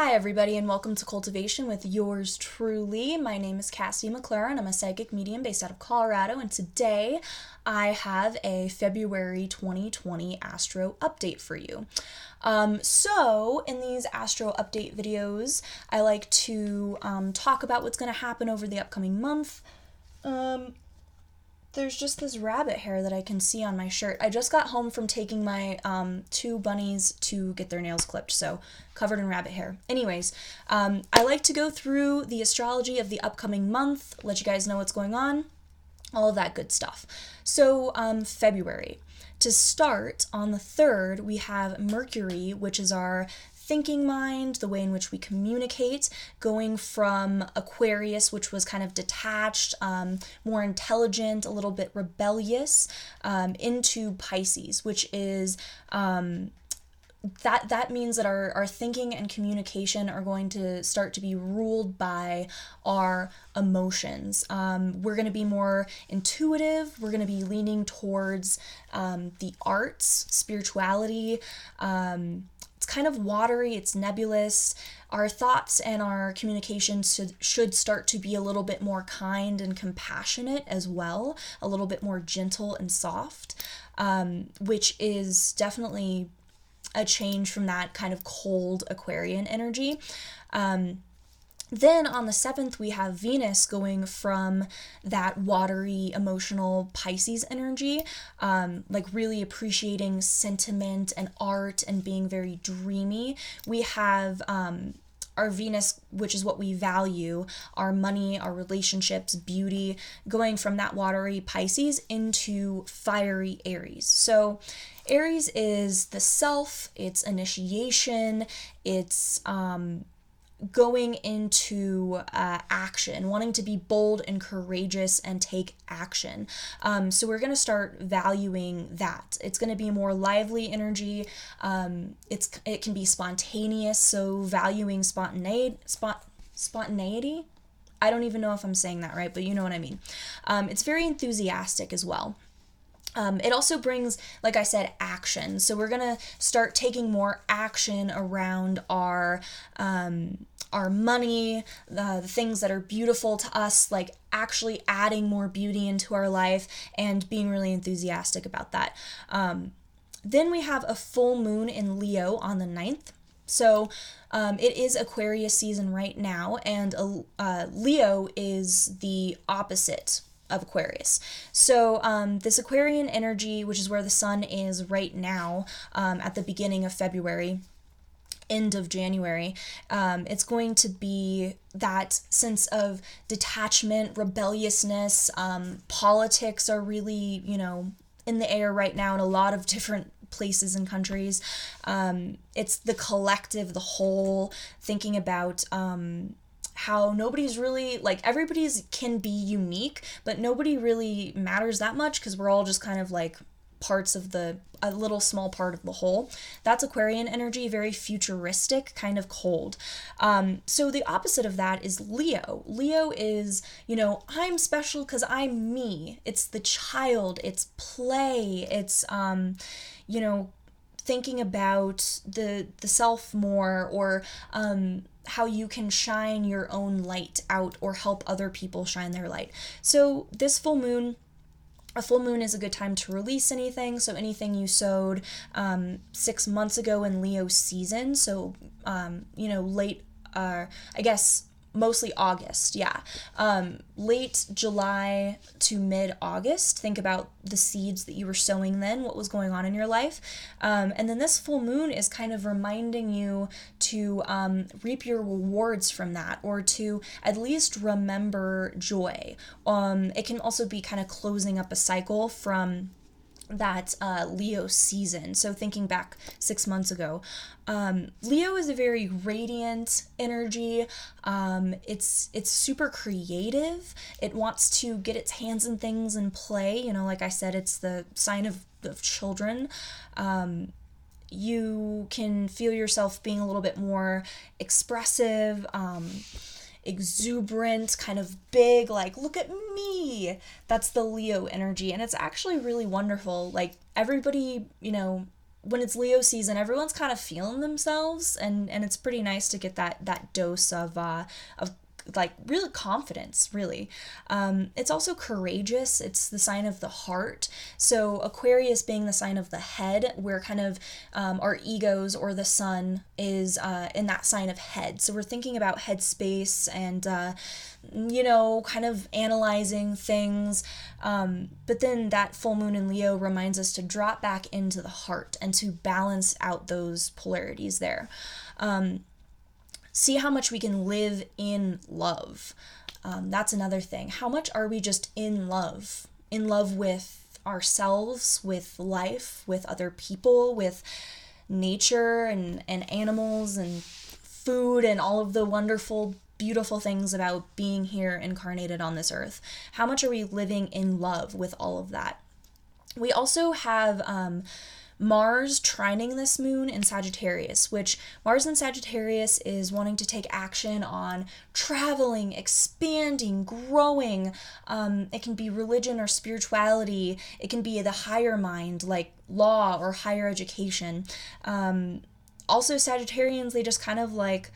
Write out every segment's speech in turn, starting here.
Hi, everybody, and welcome to Cultivation with yours truly. My name is Cassie McClure, and I'm a psychic medium based out of Colorado. And today I have a February 2020 Astro update for you. So in these Astro update videos, I like to talk about what's going to happen over the upcoming month. There's just this rabbit hair that I can see on my shirt. I just got home from taking my two bunnies to get their nails clipped, so covered in rabbit hair. Anyways, I like to go through the astrology of the upcoming month, let you guys know what's going on, all of that good stuff. So, February. To start, on the 3rd, we have Mercury, which is our thinking mind, the way in which we communicate, going from Aquarius, which was kind of detached, more intelligent, a little bit rebellious, into Pisces, which is that means that our thinking and communication are going to start to be ruled by our emotions. We're going to be more intuitive. We're going to be leaning towards the arts, spirituality. It's kind of watery, it's nebulous. Our thoughts and our communication should start to be a little bit more kind and compassionate as well, a little bit more gentle and soft, which is definitely a change from that kind of cold Aquarian energy. Then on the 7th, we have Venus going from that watery, emotional Pisces energy, like really appreciating sentiment and art and being very dreamy. We have our Venus, which is what we value, our money, our relationships, beauty, going from that watery Pisces into fiery Aries. So Aries is the self, it's initiation, it's going into action, wanting to be bold and courageous and take action. So we're going to start valuing that. It's going to be more lively energy. It can be spontaneous, so valuing spontaneity. I don't even know if I'm saying that right, but you know what I mean. It's very enthusiastic as well. It also brings, like I said, action. So we're going to start taking more action around our money, the things that are beautiful to us, like actually adding more beauty into our life and being really enthusiastic about that. Then we have a full moon in Leo on the 9th. So it is Aquarius season right now, and Leo is the opposite of Aquarius. So this Aquarian energy, which is where the sun is right now, at the beginning of February, end of January, it's going to be that sense of detachment, rebelliousness. Politics are really, in the air right now in a lot of different places and countries. It's the collective, the whole, thinking about how nobody's really, like, everybody's can be unique, but nobody really matters that much because we're all just kind of like parts of a little small part of the whole. That's Aquarian energy, very futuristic, kind of cold. So the opposite of that is Leo. Leo is, I'm special because I'm me. It's the child, it's play, it's, thinking about the self more, or how you can shine your own light out or help other people shine their light. So this a full moon is a good time to release anything. So anything you sowed 6 months ago in Leo season. So, late, I guess, mostly August, yeah. Late July to mid-August, think about the seeds that you were sowing then, what was going on in your life. And then this full moon is kind of reminding you to reap your rewards from that, or to at least remember joy. It can also be kind of closing up a cycle from that Leo season. So thinking back 6 months ago, Leo is a very radiant energy. It's super creative. It wants to get its hands in things and play. Like I said, it's the sign of children. You can feel yourself being a little bit more expressive, exuberant, kind of big, like, look at me. That's the Leo energy, and it's actually really wonderful. Like, everybody, when it's Leo season, everyone's kind of feeling themselves, and it's pretty nice to get that dose of like real confidence, really. It's also courageous. It's the sign of the heart. So Aquarius being the sign of the head, where kind of our egos or the sun is in that sign of head. So we're thinking about headspace and kind of analyzing things. But then that full moon in Leo reminds us to drop back into the heart and to balance out those polarities there. See how much we can live in love. That's another thing. How much are we just in love? In love with ourselves, with life, with other people, with nature and animals and food and all of the wonderful, beautiful things about being here incarnated on this earth. How much are we living in love with all of that? We also have Mars trining this moon in Sagittarius, which Mars in Sagittarius is wanting to take action on traveling, expanding, growing. It can be religion or spirituality. It can be the higher mind, like law or higher education. Also, Sagittarians, they just kind of like,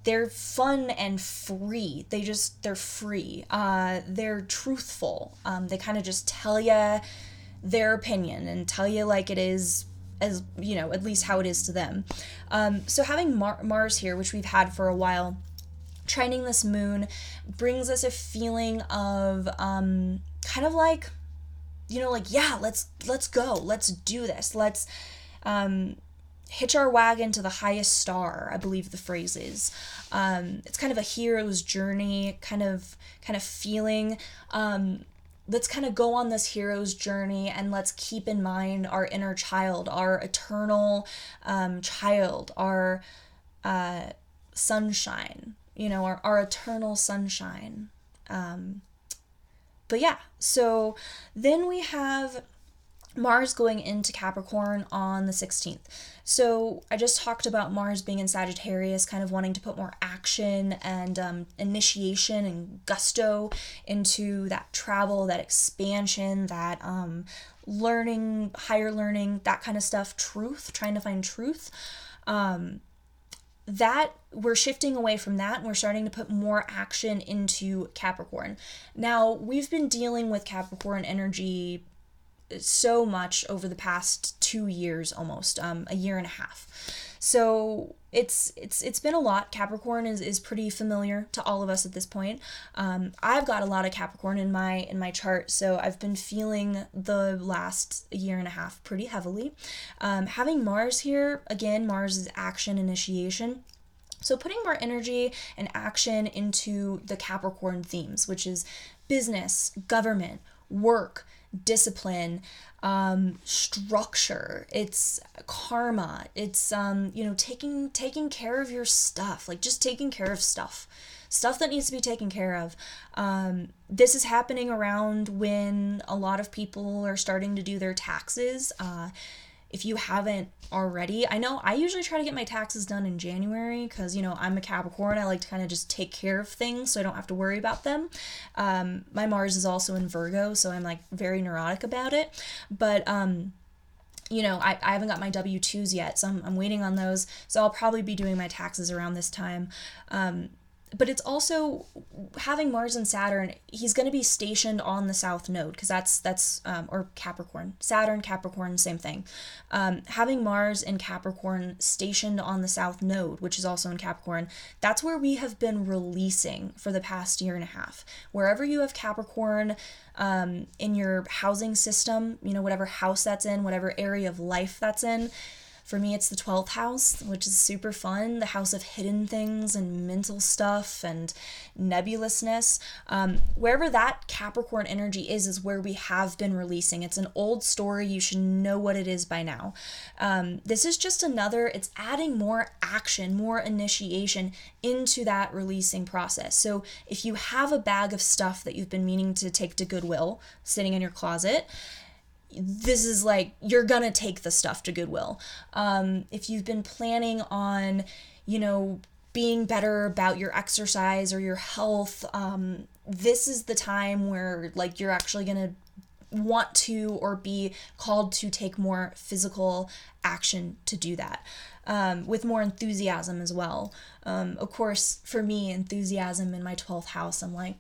they're fun and free. They're free. They're truthful. They kind of just tell you their opinion and tell you like it is, as at least how it is to them. So having Mars here, which we've had for a while, trining this moon, brings us a feeling of kind of like, yeah, let's go, let's do this, let's hitch our wagon to the highest star, I believe the phrase is. It's kind of a hero's journey kind of feeling. Let's kind of go on this hero's journey, and let's keep in mind our inner child, our eternal child, our sunshine, our eternal sunshine. But yeah, so then we have Mars going into Capricorn on the 16th. So I just talked about Mars being in Sagittarius, kind of wanting to put more action and initiation and gusto into that travel, that expansion, that learning, higher learning, that kind of stuff, truth, trying to find truth. That we're shifting away from that, and we're starting to put more action into Capricorn. Now, we've been dealing with Capricorn energy so much over the past 2 years, almost a year and a half. So it's been a lot. Capricorn is pretty familiar to all of us at this point. I've got a lot of Capricorn in my chart, so I've been feeling the last year and a half pretty heavily. Having Mars here, again, Mars is action, initiation. So putting more energy and action into the Capricorn themes, which is business, government, work, discipline, structure, it's karma, it's taking care of your stuff, like just taking care of stuff that needs to be taken care of. This is happening around when a lot of people are starting to do their taxes. If you haven't already, I know I usually try to get my taxes done in January because, I'm a Capricorn. I like to kind of just take care of things so I don't have to worry about them. My Mars is also in Virgo, so I'm like very neurotic about it. But, I haven't got my W-2s yet, so I'm waiting on those. So I'll probably be doing my taxes around this time. But it's also having Mars and Saturn, he's going to be stationed on the South Node, because that's or Capricorn. Saturn, Capricorn, same thing. Having Mars in Capricorn stationed on the South Node, which is also in Capricorn, that's where we have been releasing for the past year and a half. Wherever you have Capricorn in your housing system, whatever house that's in, whatever area of life that's in. For me, it's the 12th house, which is super fun, the house of hidden things and mental stuff and nebulousness. Wherever that Capricorn energy is where we have been releasing. It's an old story. You should know what it is by now. This is just it's adding more action, more initiation into that releasing process. So if you have a bag of stuff that you've been meaning to take to Goodwill sitting in your closet, this is like, you're gonna take the stuff to Goodwill. If you've been planning on, being better about your exercise or your health, this is the time where like you're actually gonna want to or be called to take more physical action to do that, with more enthusiasm as well. Of course, for me, enthusiasm in my 12th house, I'm like,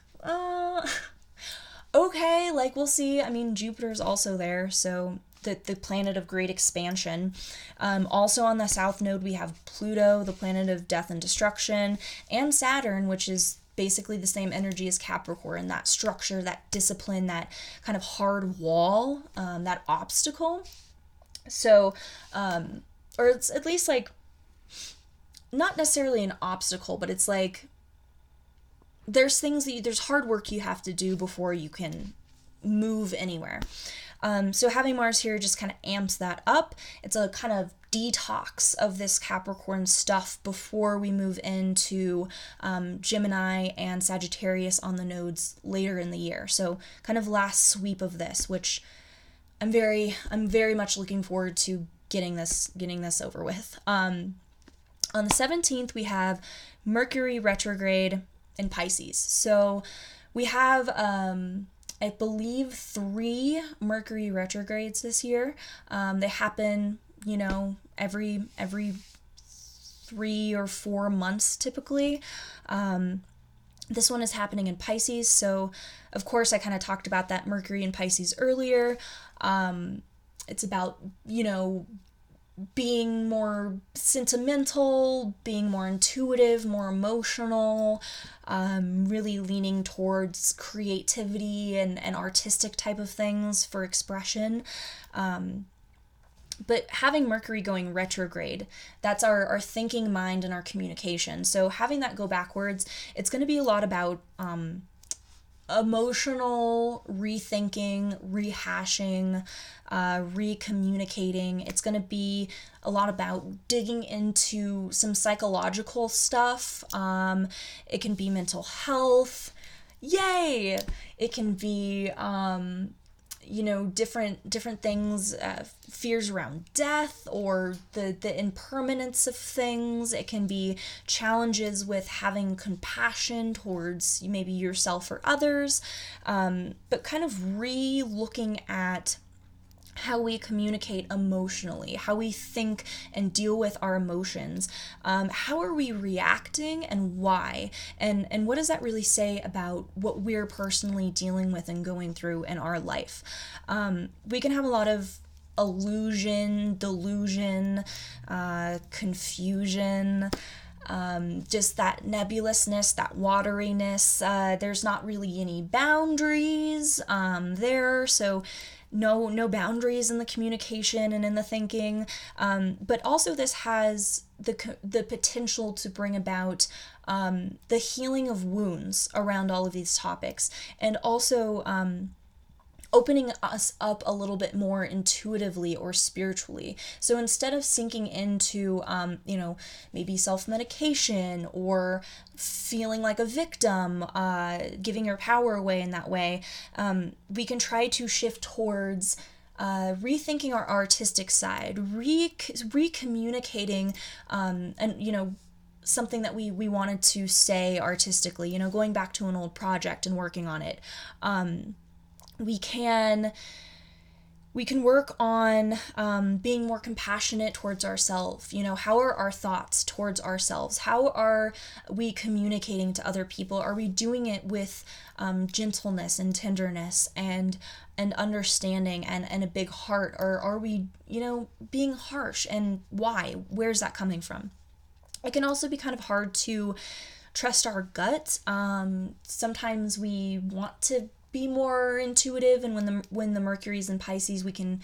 okay, like we'll see. I mean, Jupiter's also there, so the planet of great expansion. Also on the south node, we have Pluto, the planet of death and destruction, and Saturn, which is basically the same energy as Capricorn, that structure, that discipline, that kind of hard wall, that obstacle. So, or it's at least like, not necessarily an obstacle, but it's like, there's hard work you have to do before you can move anywhere. So having Mars here just kind of amps that up. It's a kind of detox of this Capricorn stuff before we move into Gemini and Sagittarius on the nodes later in the year. So kind of last sweep of this, which I'm very much looking forward to getting this over with. On the 17th, we have Mercury retrograde in Pisces. So we have, I believe, 3 Mercury retrogrades this year. They happen, every 3 or 4 months typically. This one is happening in Pisces. So, of course, I kind of talked about that Mercury in Pisces earlier. It's about, being more sentimental, being more intuitive, more emotional, really leaning towards creativity and artistic type of things for expression. But having Mercury going retrograde, that's our thinking mind and our communication. So having that go backwards, it's going to be a lot about emotional rethinking, rehashing, recommunicating. It's going to be a lot about digging into some psychological stuff. It can be mental health. Yay! It can be, different things, fears around death or the impermanence of things. It can be challenges with having compassion towards maybe yourself or others, but kind of re-looking at how we communicate emotionally, how we think and deal with our emotions. How are we reacting and why? And what does that really say about what we're personally dealing with and going through in our life? We can have a lot of illusion, delusion, confusion, just that nebulousness, that wateriness. There's not really any boundaries there, so no boundaries in the communication and in the thinking, but also this has the potential to bring about the healing of wounds around all of these topics, and also opening us up a little bit more intuitively or spiritually. So instead of sinking into, maybe self-medication or feeling like a victim, giving your power away in that way, we can try to shift towards rethinking our artistic side, recommunicating, and, something that we wanted to say artistically, going back to an old project and working on it. We can work on being more compassionate towards ourselves. How are our thoughts towards ourselves? How are we communicating to other people? Are we doing it with gentleness and tenderness and understanding and a big heart? Or are we, being harsh? And why? Where's that coming from? It can also be kind of hard to trust our gut. Sometimes we want to be more intuitive, and when the Mercury's in Pisces, we can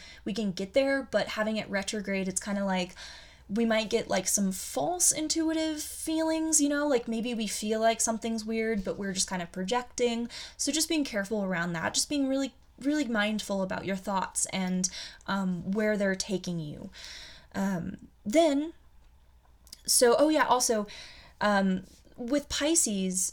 get there, but having it retrograde, it's kind of like we might get like some false intuitive feelings, like maybe we feel like something's weird, but we're just kind of projecting. So just being careful around that, just being really, really mindful about your thoughts and where they're taking you. Also, with Pisces,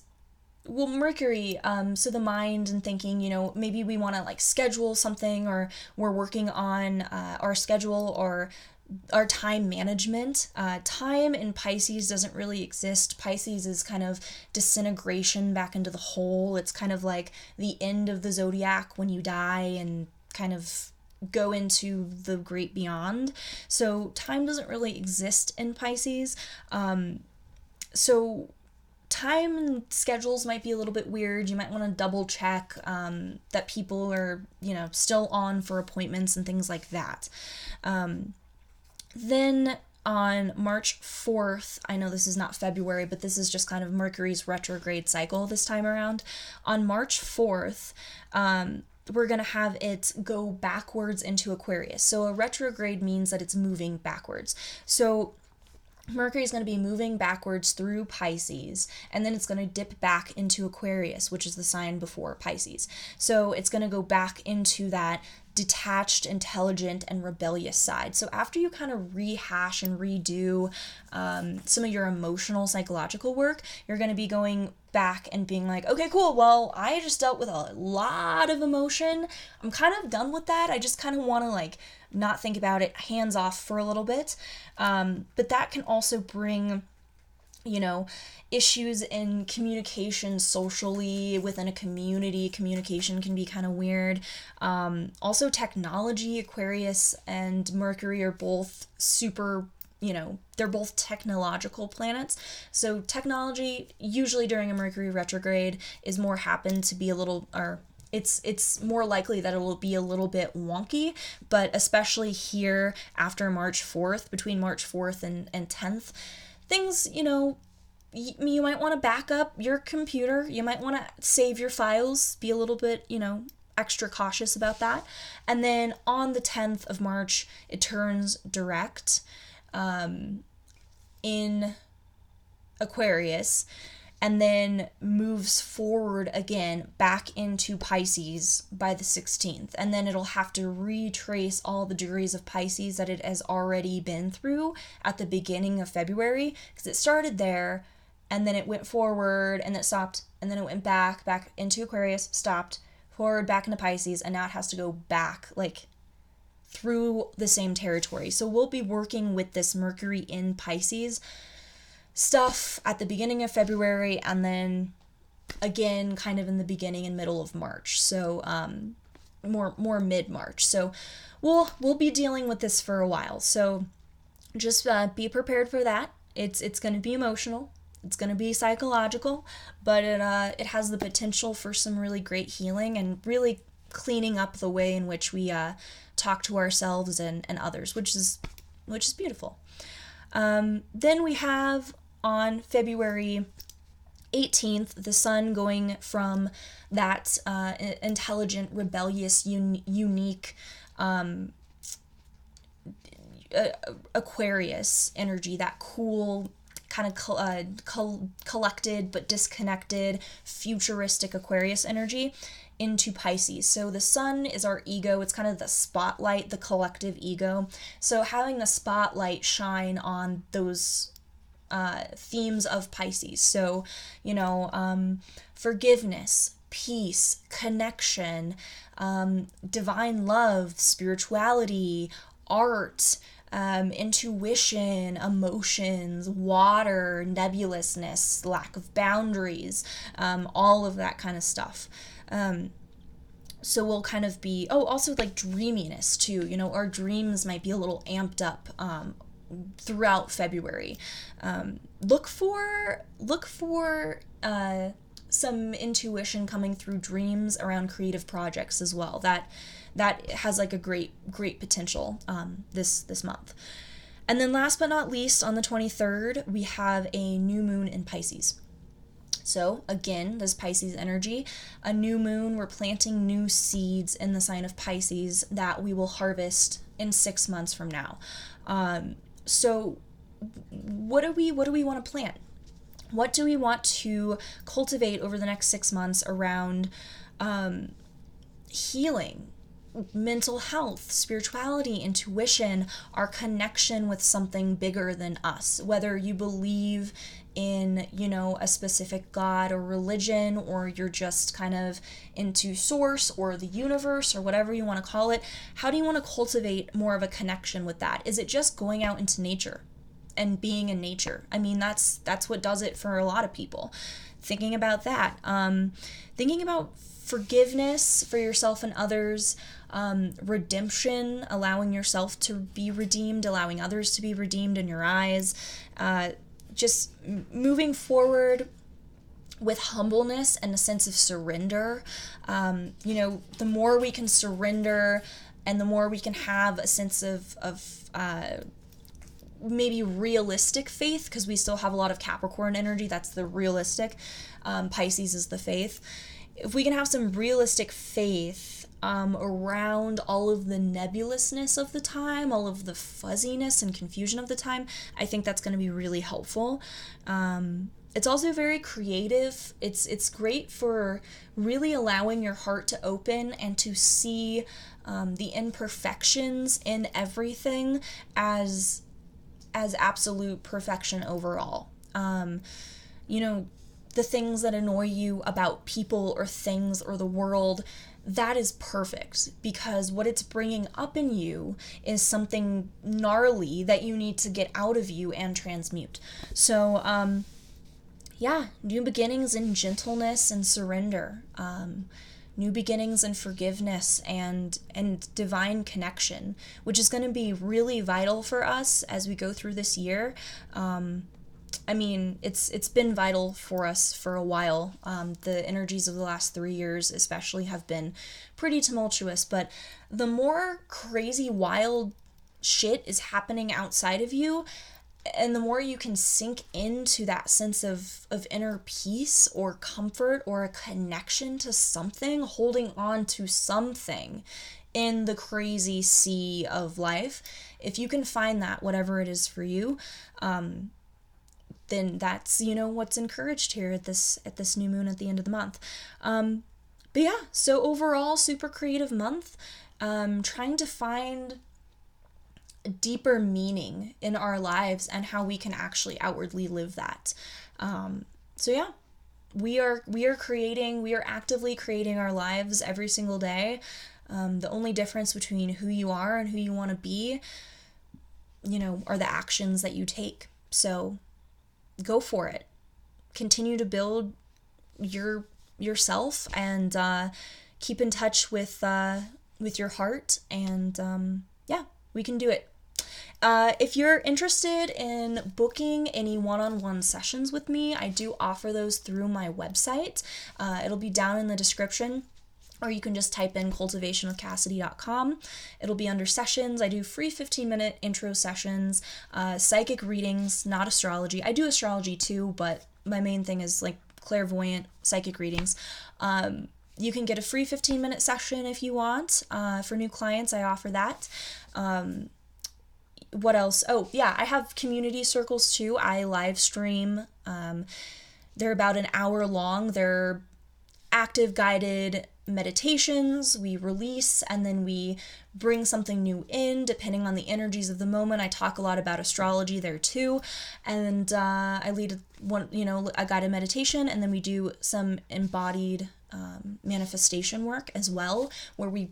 well, Mercury, so the mind and thinking, maybe we want to like schedule something, or we're working on our schedule or our time management. Time in Pisces doesn't really exist. Pisces is kind of disintegration back into the whole. It's kind of like the end of the zodiac when you die, and kind of go into the great beyond. So time doesn't really exist in Pisces. So time schedules might be a little bit weird. You might want to double check that people are, still on for appointments and things like that. Then on March 4th, I know this is not February, but this is just kind of Mercury's retrograde cycle this time around. On March 4th, we're going to have it go backwards into Aquarius. So a retrograde means that it's moving backwards. So Mercury is going to be moving backwards through Pisces, and then it's going to dip back into Aquarius, which is the sign before Pisces. So it's going to go back into that detached, intelligent, and rebellious side. So after you kind of rehash and redo some of your emotional, psychological work, you're going to be going back and being like, okay, cool, well, I just dealt with a lot of emotion. I'm kind of done with that. I just kind of want to not think about it, hands off for a little bit. But that can also bring, issues in communication socially within a community. Communication can be kind of weird. Also technology, Aquarius and Mercury are both super, they're both technological planets. So technology, usually during a Mercury retrograde, is more happen to be a little, or it's more likely that it will be a little bit wonky, but especially here after March 4th, between March 4th and 10th, things, you might want to back up your computer. You might want to save your files, be a little bit, extra cautious about that. And then on the 10th of March, it turns direct in Aquarius, and then moves forward again back into Pisces by the 16th. And then it'll have to retrace all the degrees of Pisces that it has already been through at the beginning of February, because it started there, and then it went forward, and it stopped, and then it went back into Aquarius, stopped, forward, back into Pisces, and now it has to go back, through the same territory. So we'll be working with this Mercury in Pisces stuff at the beginning of February, and then again kind of in the beginning and middle of March. So more mid-March. So we'll be dealing with this for a while. So just be prepared for that. It's going to be emotional. It's going to be psychological, but it has the potential for some really great healing and really cleaning up the way in which we talk to ourselves and others, which is beautiful. Then we have on February 18th, the sun going from that intelligent, rebellious, unique Aquarius energy, that cool, kind of collected but disconnected, futuristic Aquarius energy, into Pisces. So the sun is our ego. It's kind of the spotlight, the collective ego. So having the spotlight shine on those themes of Pisces. So, forgiveness, peace, connection, divine love, spirituality, art, intuition, emotions, water, nebulousness, lack of boundaries, all of that kind of stuff. So we'll kind of be, also dreaminess too. Our dreams might be a little amped up throughout February. Look for some intuition coming through dreams around creative projects as well. That has a great potential this month. And then last but not least, on the 23rd, we have a new moon in Pisces. So again, this Pisces energy, a new moon, we're planting new seeds in the sign of Pisces that we will harvest in 6 months from now. So what do we want to plant? What do we want to cultivate over the next 6 months around healing, mental health, spirituality, intuition, our connection with something bigger than us? Whether you believe in, a specific God or religion, or you're just kind of into source or the universe or whatever you want to call it, how do you want to cultivate more of a connection with that? Is it just going out into nature? and being in nature. I mean, that's what does it for a lot of people. Thinking about that, thinking about forgiveness for yourself and others, redemption, allowing yourself to be redeemed, allowing others to be redeemed in your eyes, just moving forward with humbleness and a sense of surrender. The more we can surrender and the more we can have a sense of maybe realistic faith, because we still have a lot of Capricorn energy. That's the realistic. Pisces is the faith. If we can have some realistic faith around all of the nebulousness of the time, all of the fuzziness and confusion of the time, I think that's going to be really helpful. It's also very creative. It's great for really allowing your heart to open and to see the imperfections in everything as absolute perfection overall. The things that annoy you about people or things or the world, that is perfect, because what it's bringing up in you is something gnarly that you need to get out of you and transmute. So, new beginnings in gentleness and surrender. New beginnings and forgiveness and divine connection, which is going to be really vital for us as we go through this year. It's been vital for us for a while. The energies of the last 3 years especially have been pretty tumultuous, but the more crazy, wild shit is happening outside of you, and the more you can sink into that sense of inner peace or comfort or a connection to something, holding on to something in the crazy sea of life, if you can find that, whatever it is for you, then that's, what's encouraged here at this new moon at the end of the month. So overall, super creative month. Trying to find deeper meaning in our lives and how we can actually outwardly live that. We are actively creating our lives every single day. The only difference between who you are and who you want to be, are the actions that you take. So go for it. Continue to build yourself and keep in touch with your heart, and we can do it. If you're interested in booking any one-on-one sessions with me, I do offer those through my website. It'll be down in the description, or you can just type in cultivationwithcassidy.com. It'll be under sessions. I do free 15-minute intro sessions, psychic readings, not astrology. I do astrology too, but my main thing is like clairvoyant psychic readings. You can get a free 15-minute session if you want. For new clients, I offer that. What else? I have community circles too. I live stream. They're about an hour long. They're active guided meditations. We release and then we bring something new in depending on the energies of the moment. I talk a lot about astrology there too. And I lead a guided meditation, and then we do some embodied manifestation work as well, where we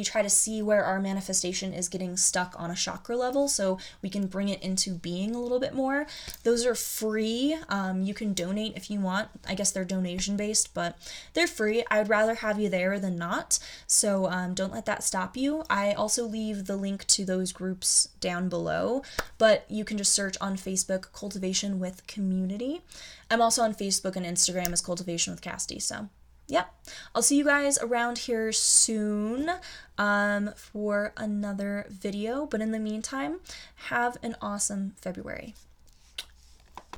try to see where our manifestation is getting stuck on a chakra level so we can bring it into being a little bit more. Those are free. You can donate if you want. I guess they're donation based, but they're free. I would rather have you there than not, so don't let that stop you. I also leave the link to those groups down below, but you can just search on Facebook Cultivation with Community. I'm also on Facebook and Instagram as Cultivation with Cassidy, so I'll see you guys around here soon for another video. But in the meantime, have an awesome February.